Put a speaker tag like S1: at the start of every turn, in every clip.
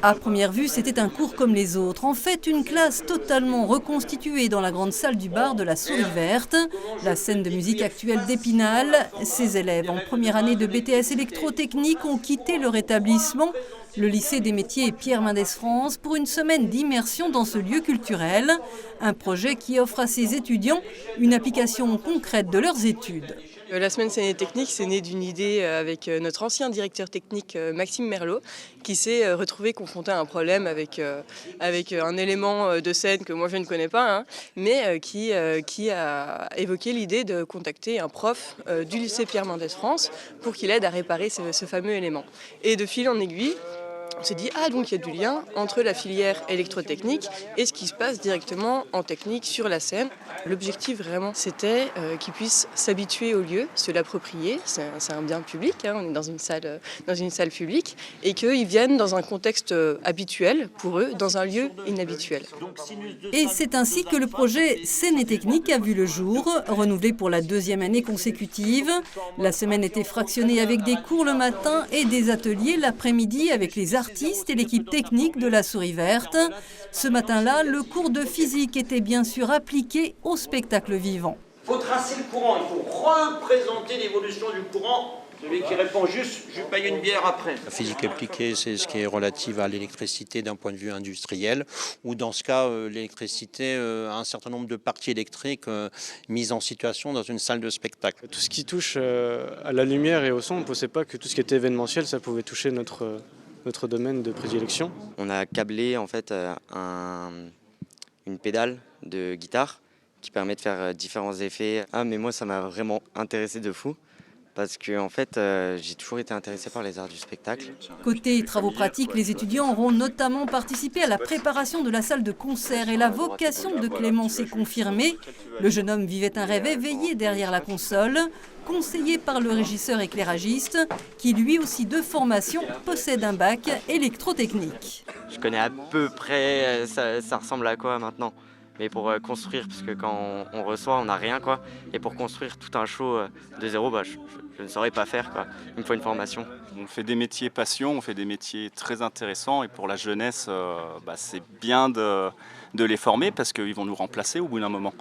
S1: À première vue, c'était un cours comme les autres. En fait, une classe totalement reconstituée dans la grande salle du bar de la Souris Verte, la scène de musique actuelle d'Épinal. Ces élèves en première année de BTS électrotechnique ont quitté leur établissement, le lycée des métiers Pierre Mendès France, pour une semaine d'immersion dans ce lieu culturel. Un projet qui offre à ces étudiants une application concrète de leurs études.
S2: La semaine scène et technique, c'est né d'une idée avec notre ancien directeur technique Maxime Merlot, qui s'est retrouvé confronté à un problème avec un élément de scène que moi je ne connais pas, mais qui a évoqué l'idée de contacter un prof du lycée Pierre Mendès France pour qu'il aide à réparer ce fameux élément. Et de fil en aiguille, on s'est dit, donc il y a du lien entre la filière électrotechnique et ce qui se passe directement en technique sur la scène. L'objectif vraiment, c'était qu'ils puissent s'habituer au lieu, se l'approprier. C'est un bien public, on est dans une salle publique, et qu'ils viennent dans un contexte habituel pour eux, dans un lieu inhabituel.
S1: Et c'est ainsi que le projet Scène et Technique a vu le jour, renouvelé pour la 2e année consécutive. La semaine était fractionnée avec des cours le matin et des ateliers l'après-midi avec les artistes et l'équipe technique de la Souris Verte. Ce matin-là, le cours de physique était bien sûr appliqué au spectacle vivant.
S3: Il faut tracer le courant, il faut représenter l'évolution du courant. Celui qui répond juste, je paye une bière après.
S4: La physique appliquée, c'est ce qui est relatif à l'électricité d'un point de vue industriel, ou dans ce cas, l'électricité a un certain nombre de parties électriques mises en situation dans une salle de spectacle.
S5: Tout ce qui touche à la lumière et au son, on ne pensait pas que tout ce qui était événementiel, ça pouvait toucher notre domaine de prédilection.
S6: On a câblé en fait une pédale de guitare qui permet de faire différents effets. Mais moi ça m'a vraiment intéressé de fou parce que en fait j'ai toujours été intéressé par les arts du spectacle.
S1: Côté travaux pratiques, les étudiants auront notamment participé à la préparation de la salle de concert et la vocation de Clément s'est confirmée. Le jeune homme vivait un rêve éveillé derrière la console, conseillé par le régisseur éclairagiste qui lui aussi de formation possède un bac électrotechnique.
S6: Je connais à peu près ça ressemble à quoi maintenant. Mais pour construire, parce que quand on reçoit, on n'a rien, quoi. Et pour construire tout un show de zéro, je ne saurais pas faire, quoi. Il me faut une formation.
S7: On fait des métiers passion, on fait des métiers très intéressants. Et pour la jeunesse, c'est bien de les former parce qu'ils vont nous remplacer au bout d'un moment.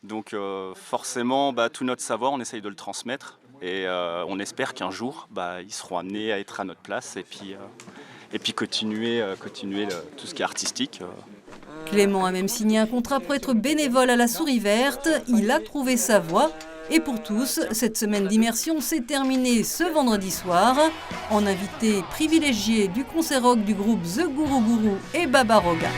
S7: Donc forcément, tout notre savoir, on essaye de le transmettre. Et on espère qu'un jour, ils seront amenés à être à notre place et puis continuer tout ce qui est artistique.
S1: Clément a même signé un contrat pour être bénévole à la Souris Verte. Il a trouvé sa voie. Et pour tous, cette semaine d'immersion s'est terminée ce vendredi soir en invité privilégié du concert rock du groupe The Guru Guru et Baba Roga.